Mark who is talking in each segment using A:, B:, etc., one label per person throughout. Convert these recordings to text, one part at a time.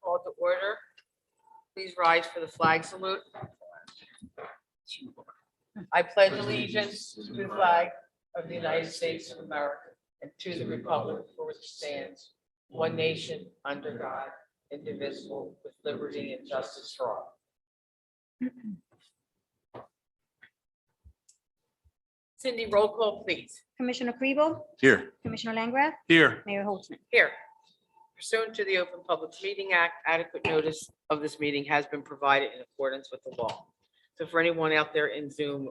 A: called to order. Please rise for the flag salute. I pledge allegiance to the flag of the United States of America and to the republic for which it stands, one nation, under God, indivisible, with liberty and justice for all. Cindy, roll call, please.
B: Commissioner Kribel?
C: Here.
B: Commissioner Langgraf?
C: Here.
B: Mayor Holtzman?
A: Here. Pursuant to the Open Public Meeting Act, adequate notice of this meeting has been provided in accordance with the law. So for anyone out there in Zoom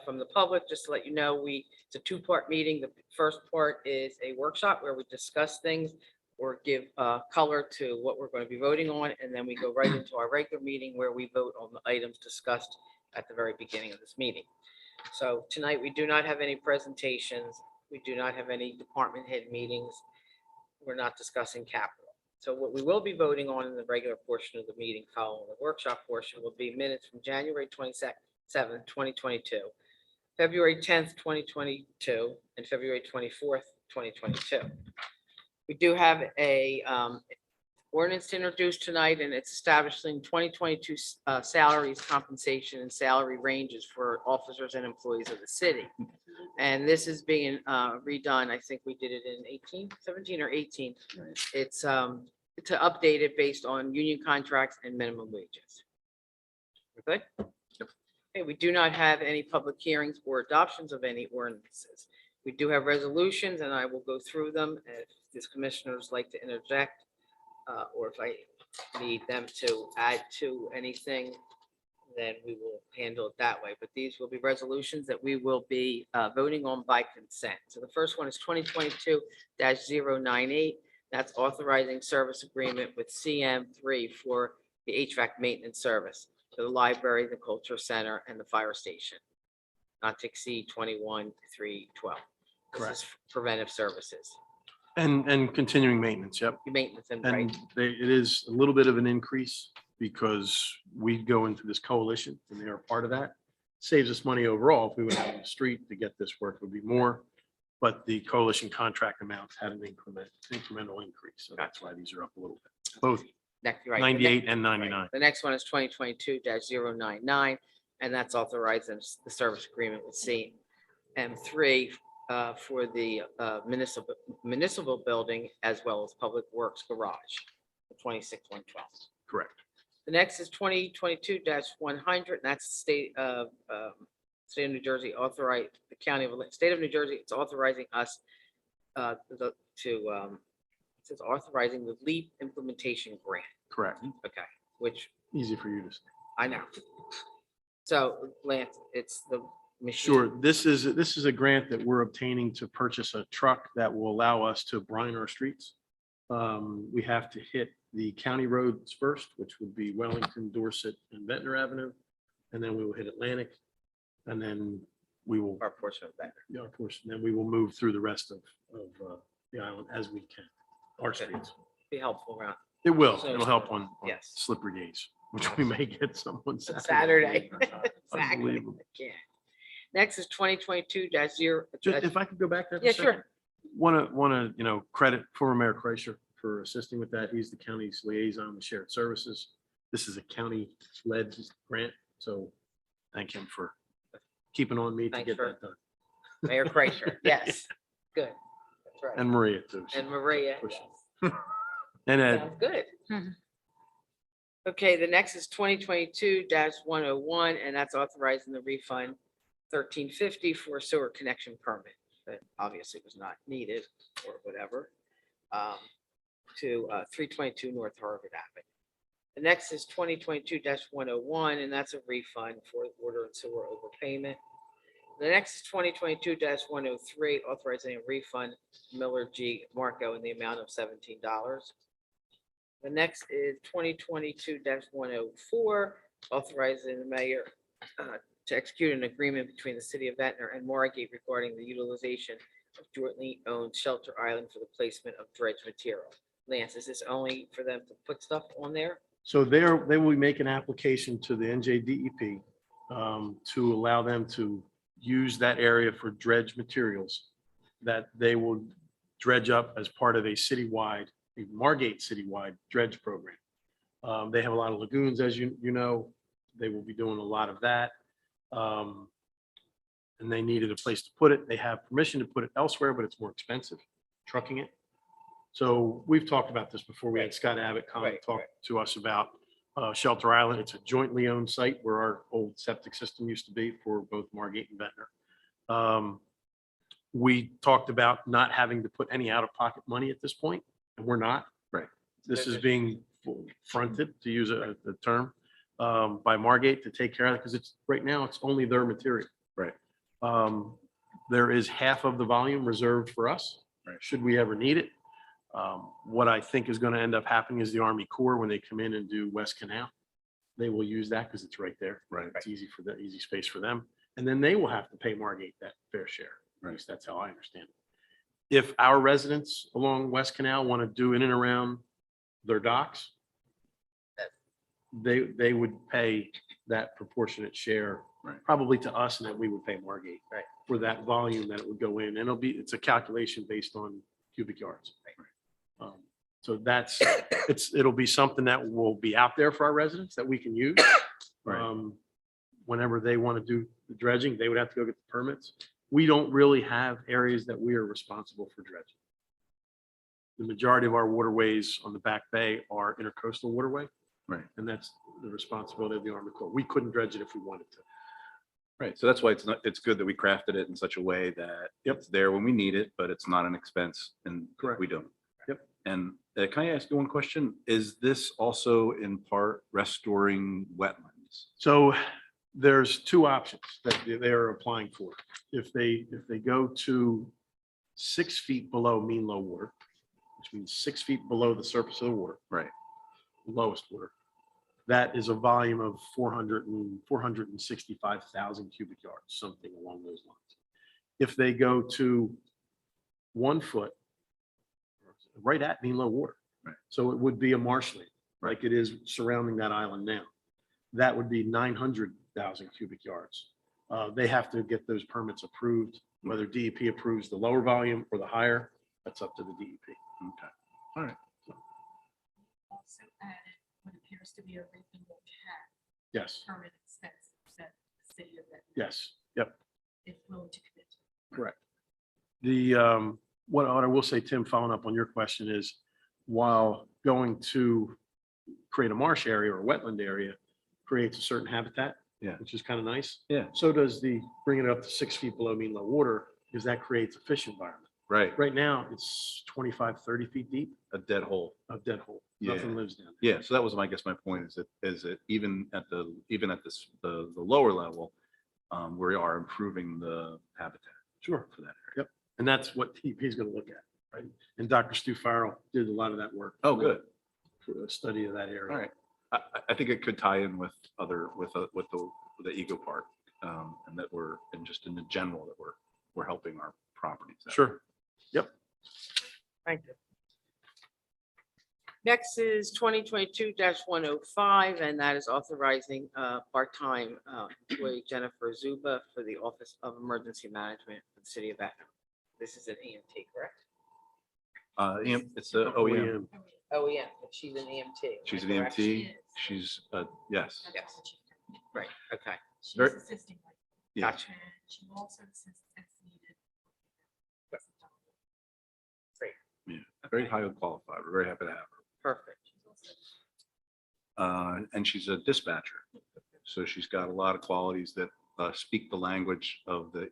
A: from the public, just to let you know, it's a two-part meeting. The first part is a workshop where we discuss things or give color to what we're going to be voting on. And then we go right into our regular meeting where we vote on the items discussed at the very beginning of this meeting. So tonight, we do not have any presentations. We do not have any department head meetings. We're not discussing capital. So what we will be voting on in the regular portion of the meeting following the workshop portion will be minutes from January 27th, 2022, February 10th, 2022, and February 24th, 2022. We do have a ordinance to introduce tonight, and it's establishing 2022 salaries, compensation, and salary ranges for officers and employees of the city. And this is being redone. I think we did it in 17 or 18. It's to update it based on union contracts and minimum wages. We're good?
C: Yep.
A: Okay, we do not have any public hearings or adoptions of any ordinances. We do have resolutions, and I will go through them. If these commissioners like to interject, or if I need them to add to anything, then we will handle it that way. But these will be resolutions that we will be voting on by consent. So the first one is 2022-098. That's authorizing service agreement with CM3 for the HVAC maintenance service to the library, the culture center, and the fire station, not to exceed 21,312. This is preventive services.
C: And continuing maintenance, yep.
A: Maintenance and
C: And
A: right.
C: it is a little bit of an increase because we go into this coalition and they are part of that. Saves us money overall. If we went out on the street to get this work, it would be more. But the coalition contract amounts had an incremental increase. So that's why these are up a little bit. Both
A: Next, right.
C: 98 and 99.
A: The next one is 2022-099, and that's authorizing the service agreement with CM3 for the municipal building as well as Public Works Garage, the 26,112.
C: Correct.
A: The next is 2022-100, and that's the state of New Jersey State of New Jersey. It's authorizing us it says authorizing the LEAP implementation grant.
C: Correct.
A: Okay, which
C: Easy for you to say.
A: I know. So Lance, it's the machine.
C: Sure. This is a grant that we're obtaining to purchase a truck that will allow us to brine our streets. We have to hit the county roads first, which would be Wellington, Dorset, and Ventnor Avenue. And then we will hit Atlantic. And then we will,
A: Our portion of that.
C: yeah, of course, and then we will move through the rest of the island as we can. Our
A: Okay.
C: streets.
A: Be helpful around
C: It will.
A: So-
C: It'll help on
A: Yes.
C: slippery days, which we may get someone
A: Saturday. Exactly.
C: Unbelievable.
A: Yeah. Next is 2022-0.
C: Just if I could go back there. for a
A: Yeah,
C: second.
A: sure.
C: Want to, credit former Mayor Kreischer for assisting with that. He's the county's liaison with shared services. This is a county-led grant, so thank him for keeping on me to
A: Thanks
C: get
A: for-
C: that done.
A: Mayor Kreischer. Yes. Good. That's right.
C: And Maria too.
A: And Maria.
C: Push
A: yes.
C: And Ed,
A: Sounds good.
B: Mhm.
A: Okay, the next is 2022-101, and that's authorizing the refund 1350 for sewer connection permit that obviously was not needed or whatever, to 322 North Harvard Avenue. The next is 2022-101, and that's a refund for water and sewer overpayment. The next is 2022-103, authorizing a refund Miller G. Marco in the amount of $17. The next is 2022-104, authorizing the mayor to execute an agreement between the city of Ventnor and Margate regarding the utilization of jointly owned Shelter Island for the placement of dredge material. Lance, is this only for them to put stuff on there?
C: so they will make an application to the NJDEP to allow them to use that area for dredge materials that they will dredge up as part of a citywide, a Margate citywide dredge program. They have a lot of lagoons, as you know. They will be doing a lot of that. And they needed a place to put it. They have permission to put it elsewhere, but it's more expensive, trucking it. So we've talked about this before. We had Scott Abbott come and talk to us about Shelter Island. It's a jointly owned site where our old septic system used to be for both Margate and Ventnor. We talked about not having to put any out-of-pocket money at this point, and we're not.
B: Right.
C: This is being fronted, to use a term, by Margate to take care of it, because it's, right now, it's only their material.
B: Right.
C: There is half of the volume reserved for us,
B: Right.
C: should we ever need it. What I think is going to end up happening is the Army Corps, when they come in and do West Canal, they will use that because it's right there.
B: Right.
C: It's easy for the easy space for them. And then they will have to pay Margate that fair share. At
B: Right.
C: least that's how I understand it. If our residents along West Canal want to do in and around their docks, they would pay that proportionate share,
B: Right.
C: probably to us, and then we would pay Margate.
A: Right.
C: For that volume that it would go in, and it's a calculation based on cubic yards. So it'll be something that will be out there for our residents that we can use.
B: Right.
C: Whenever they want to do the dredging, they would have to go get the permits. We don't really have areas that we are responsible for dredging. The majority of our waterways on the Back Bay are intercoastal waterway.
B: Right.
C: And that's the responsibility of the Army Corps. We couldn't dredge it if we wanted to.
B: Right. So that's why it's good that we crafted it in such a way that it's there when we need it, but it's not an expense and
C: Correct.
B: we don't.
C: Yep.
B: And can I ask you one question? Is this also in part restoring wetlands?
C: So there's two options that they are applying for. If they go to 6 feet below mean low water, which means 6 feet below the surface of the water,
B: Right.
C: lowest water, that is a volume of 465,000 cubic yards, something along those lines. If they go to 1 foot, right at mean low water.
B: Right.
C: So it would be a marshland, like it is surrounding that island now. That would be 900,000 cubic yards. They have to get those permits approved, whether DEP approves the lower volume or the higher, that's up to the DEP.
B: Okay. All right.
D: Also added what appears to be a reasonable cap
C: Yes,
D: permit expenses that the city of Ventnor
C: yes, yep,
D: is willing to commit to.
C: correct. The, what I will say, Tim, following up on your question is, while going to create a marsh area or a wetland area creates a certain habitat.
B: Yeah.
C: Which is kind of nice.
B: Yeah.
C: So does the bringing it up to 6 feet below mean low water, because that creates a fish environment.
B: Right.
C: Right now, it's 25, 30 feet deep
B: A dead hole.
C: of dead hole.
B: Yeah.
C: Nothing lives down there.
B: Yeah. So that was my point is that even at the lower level, we are improving the habitat
C: Sure.
B: for that area.
C: Yep. And that's what DEP is going to look at, right? And Dr. Stu Farrell did a lot of that work.
B: Oh, good.
C: For a study of that area.
B: All right. I think it could tie in with the Eco Park, and that just in the general that we're helping our properties out.
C: Sure. Yep.
A: Thank you. Next is 2022-105, and that is authorizing part-time employee Jennifer Zuba for the Office of Emergency Management for the City of Ventnor. This is an EMT, correct?
B: It's a OEM.
A: OEM, but she's an EMT. am
B: She's
A: I
B: an
A: correct?
B: EMT. She's yes.
A: Yes. Right, okay,
D: She's
B: Very-
D: assisting, like,
B: Yeah.
A: gotcha.
D: and she will also assists as needed.
B: Very highly qualified. We're very happy to have her.
A: Perfect.
D: She's also
B: And she's a dispatcher, so she's got a lot of qualities that speak the language of the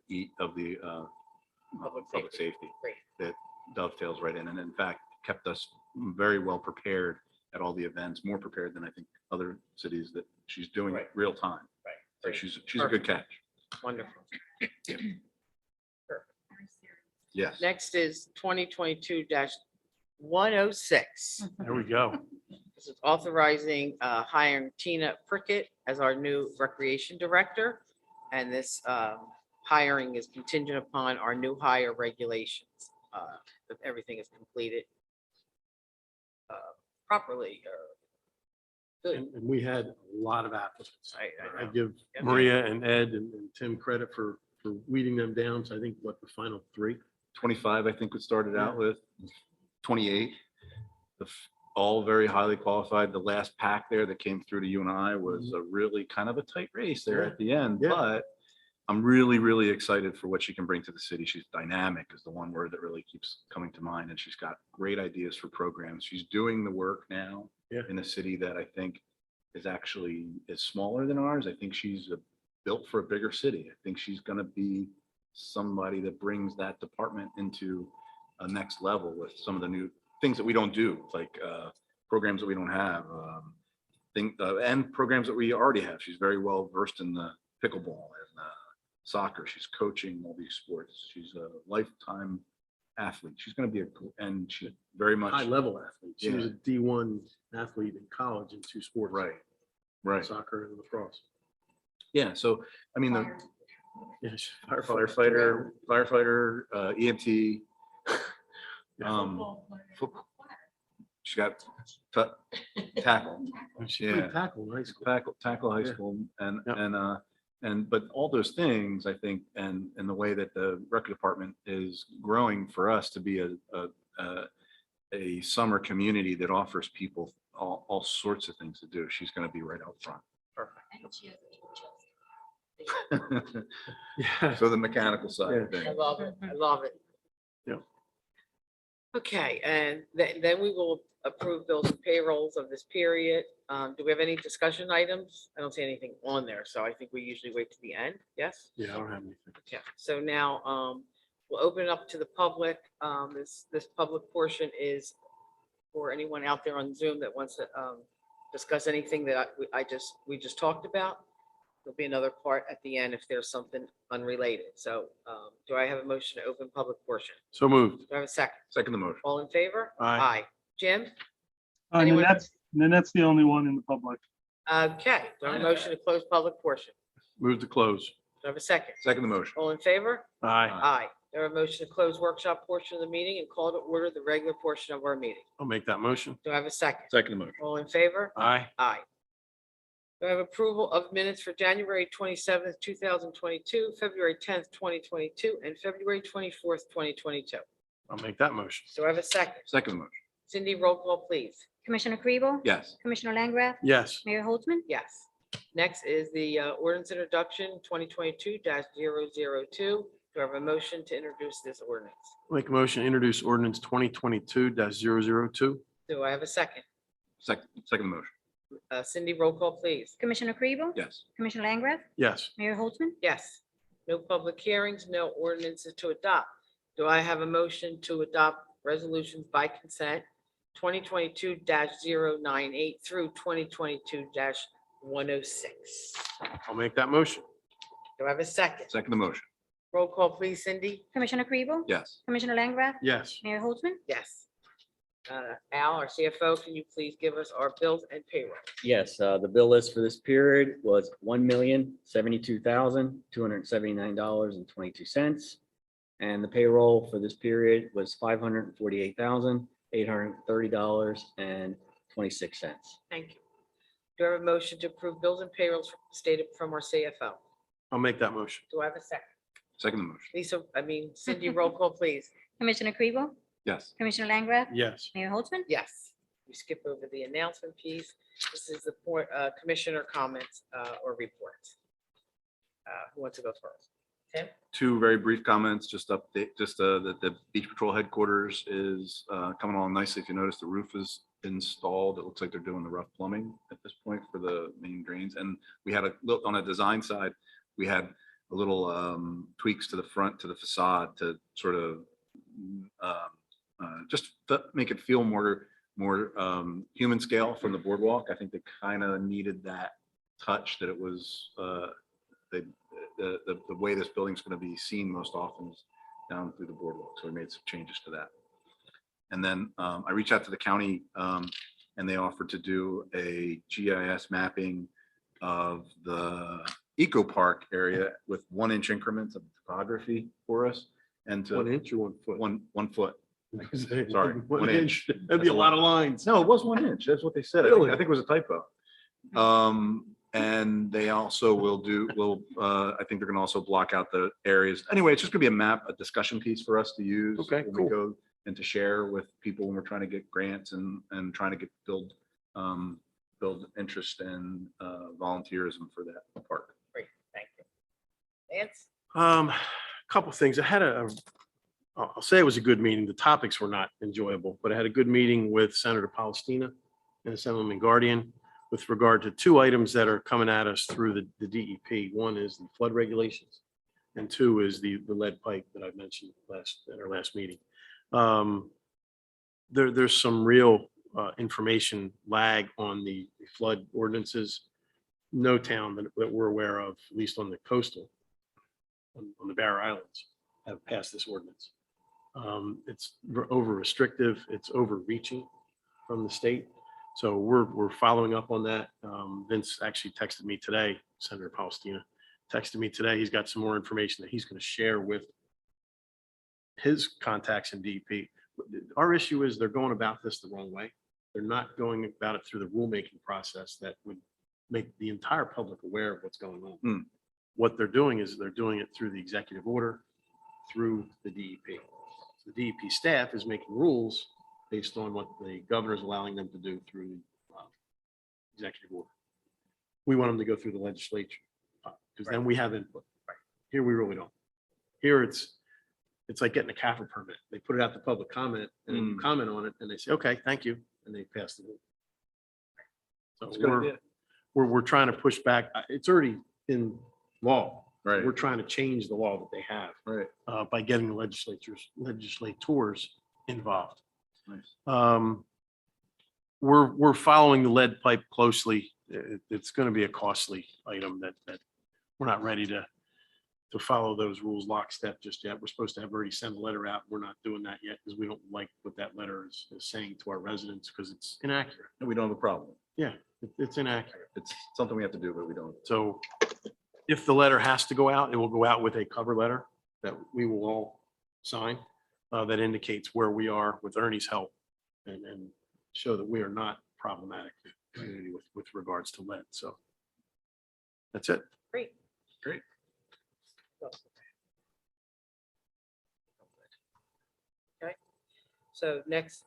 B: public safety.
A: Great.
B: That dovetails right in, and in fact kept us very well prepared at all the events, more prepared than I think other cities that she's doing it
A: Right.
B: real time.
A: Right.
B: So
A: Great.
B: she's a good catch.
A: Wonderful.
D: very serious.
B: Yes.
A: Next is 2022-106.
C: There we go.
A: This is authorizing hiring Tina Frickit as our new recreation director. And this hiring is contingent upon our new hire regulations, that everything is completed properly. Good.
C: And we had a lot of applicants.
A: I
C: I
A: know.
C: give
A: Yep.
C: Maria and Ed and Tim credit for weeding them down. So I think the final 3.
B: 25, I think we started out with 28. all very highly qualified. The last pack there that came through to you and I was a really kind of a tight race there at the end,
C: Yeah.
B: but I'm really, really excited for what she can bring to the city. She's dynamic is the one word that really keeps coming to mind. And she's got great ideas for programs. She's doing the work now
C: Yeah.
B: in a city that I think is smaller than ours. I think she's built for a bigger city. I think she's going to be somebody that brings that department into a next level with some of the new things that we don't do, like programs that we don't have, and programs that we already have. She's very well versed in the pickleball and soccer. She's coaching all these sports. She's a lifetime athlete. She's going to be and she's very much
C: High level athlete. She was
B: Yeah.
C: a D1 athlete in college in 2 sports.
B: right.
C: Soccer and lacrosse.
B: Yeah. So, I mean, the
D: Fire.
C: Yeah, she's
B: firefighter, EMT.
D: Football player.
B: football. She's got tackle.
C: She
B: Yeah.
C: played tackle in high school.
B: Tackle high
C: Yeah.
B: school
C: Yep.
B: but all those things, I think, and the way that the record department is growing for us to be a summer community that offers people all sorts of things to do. She's going to be right out front.
D: And she has a chest.
C: Yeah.
B: So the mechanical side of
C: Yeah.
A: I
B: things.
A: love it. I love it.
C: Yeah.
A: Okay, and then we will approve bills and payrolls of this period. Do we have any discussion items? I don't see anything on there, so I think we usually wait to the end. Yes?
C: Yeah, I don't have anything.
A: Yeah, so now we'll open it up to the public. This public portion is for anyone out there on Zoom that wants to discuss anything that we just talked about. There'll be another part at the end if there's something unrelated. So do I have a motion to open public portion?
C: So moved.
A: Do I have a second?
B: Second the motion.
A: All in favor?
C: Aye.
A: Jim?
E: And
A: Anyone-
E: Nanette's the only one in the public.
A: Okay, do I have a motion to close public portion?
C: Move to close.
A: Do I have a second?
B: Second the motion.
A: All in favor?
C: Aye.
A: Aye. Do I have a motion to close workshop portion of the meeting and call to order the regular portion of our meeting?
C: I'll make that motion.
A: Do I have a second?
B: Second the motion.
A: All in favor?
C: Aye.
A: Aye. Do I have approval of minutes for January 27th, 2022, February 10th, 2022, and February 24th, 2022?
C: I'll make that motion.
A: Do I have a second?
B: Second the motion.
A: Cindy, roll call, please.
F: Commissioner Kribel?
B: Yes.
F: Commissioner Langgraf?
C: Yes.
F: Mayor Holtzman?
A: Yes. Next is the ordinance introduction 2022-002. Do I have a motion to introduce this ordinance?
C: I'll make a motion to introduce ordinance 2022-002.
A: Do I have a second?
B: Second the motion.
A: Cindy, roll call, please.
F: Commissioner Kribel?
B: Yes.
F: Commissioner Langgraf?
C: Yes.
F: Mayor Holtzman?
A: Yes. No public hearings, no ordinances to adopt. Do I have a motion to adopt resolutions by consent 2022-098 through 2022-106?
C: I'll make that motion.
A: Do I have a second?
B: Second the motion.
A: Roll call, please, Cindy?
F: Commissioner Kribel?
B: Yes.
F: Commissioner Langgraf?
C: Yes.
F: Mayor Holtzman?
A: Yes. Al, our CFO, can you please give us our bills and payroll?
G: Yes, the bill list for this period was $1,072,279.22. And the payroll for this period was $548,830.26.
A: Thank you. Do I have a motion to approve bills and payrolls stated from our CFO?
C: I'll make that motion.
A: Do I have a second?
B: Second the motion.
A: Cindy, roll call, please.
F: Commissioner Kribel?
B: Yes.
F: Commissioner Langgraf?
C: Yes.
F: Mayor Holtzman?
A: Yes. We skip over the announcement piece. This is the point, commissioner comments or reports. Who wants to go first? Tim?
B: Two very brief comments, just update, that the beach patrol headquarters is coming along nicely. If you notice, the roof is installed. It looks like they're doing the rough plumbing at this point for the main drains. And we had a look on a design side, we had a little tweaks to the front, to the facade to sort of just make it feel more human scale from the boardwalk. I think they kind of needed that touch, that it was the way this building's going to be seen most often is down through the boardwalk. So we made some changes to that. And then I reached out to the county and they offered to do a GIS mapping of the eco park area with 1 inch increments of topography for us. And to
C: 1 inch or 1 foot?
B: 1 foot. Sorry, 1 inch.
C: That'd be a lot of lines.
B: No, it was 1 inch. That's what they said. I think it was a typo. And they also I think they're gonna also block out the areas. Anyway, it's just gonna be a map, a discussion piece for us to use.
C: Okay,
B: when
C: cool.
B: we go and to share with people when we're trying to get grants and trying to build interest and volunteerism for that park.
A: Great, thank you. Lance?
C: Couple things. I'll say it was a good meeting. The topics were not enjoyable, but I had a good meeting with Senator Palestina and Assemblyman Guardian with regard to two items that are coming at us through the DEP. One is the flood regulations, and two is the lead pipe that I mentioned at our last meeting. There's some real information lag on the flood ordinances. No town that we're aware of, at least on the coastal, on the Barrow Islands, have passed this ordinance. It's over restrictive, it's overreaching from the state. So we're following up on that. Vince actually texted me today, Senator Palestina texted me today. He's got some more information that he's going to share with his contacts in DEP. Our issue is they're going about this the wrong way. They're not going about it through the rulemaking process that would make the entire public aware of what's going on. What they're doing is they're doing it through the executive order, through the DEP. So the DEP staff is making rules based on what the governor is allowing them to do through the executive order. We want them to go through the legislature because then we have input. Here we really don't. Here it's like getting a CAFR permit. They put it out to public comment and then you comment on it and they say, okay, thank you. And they pass the rule.
B: That's a
C: So
B: good idea.
C: we're trying to push back. It's already in law.
B: Right.
C: We're trying to change the law that they have
B: Right.
C: by getting the legislators involved.
B: Nice.
C: We're following the lead pipe closely. It's going to be a costly item that we're not ready to follow those rules lockstep just yet. We're supposed to have already sent a letter out. We're not doing that yet because we don't like what that letter is saying to our residents because it's inaccurate.
B: And we don't have a problem.
C: Yeah, it's inaccurate.
B: It's something we have to do, but we don't.
C: So if the letter has to go out, it will go out with a cover letter that we will all sign that indicates where we are with Ernie's help and show that we are not problematic community with regards to lead. So that's it.
A: Great.
B: Great.
A: Okay, so next,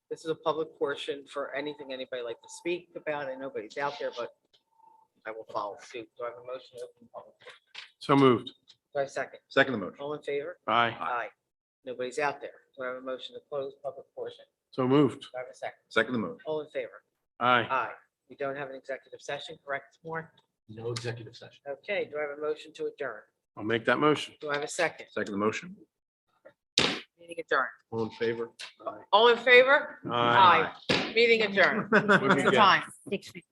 A: this is a public portion for anything anybody like to speak about. And nobody's out there, but I will follow suit. Do I have a motion to open public?
C: So moved.
A: Do I have a second?
B: Second the motion.
A: All in favor?
C: Aye.
A: Aye. Nobody's out there. Do I have a motion to close public portion?
C: So moved.
A: Do I have a second?
B: Second the motion.
A: All in favor?
C: Aye.
A: Aye. We don't have an executive session, correct, Moore?
C: No executive session.
A: Okay, do I have a motion to adjourn?
C: I'll make that motion.
A: Do I have a second?
B: Second the motion.
A: Meeting adjourned.
C: All in favor?
A: All in favor?
C: Aye.
A: Meeting adjourned.
C: What'd we
A: What's the
C: get?
A: time?
F: 6:50.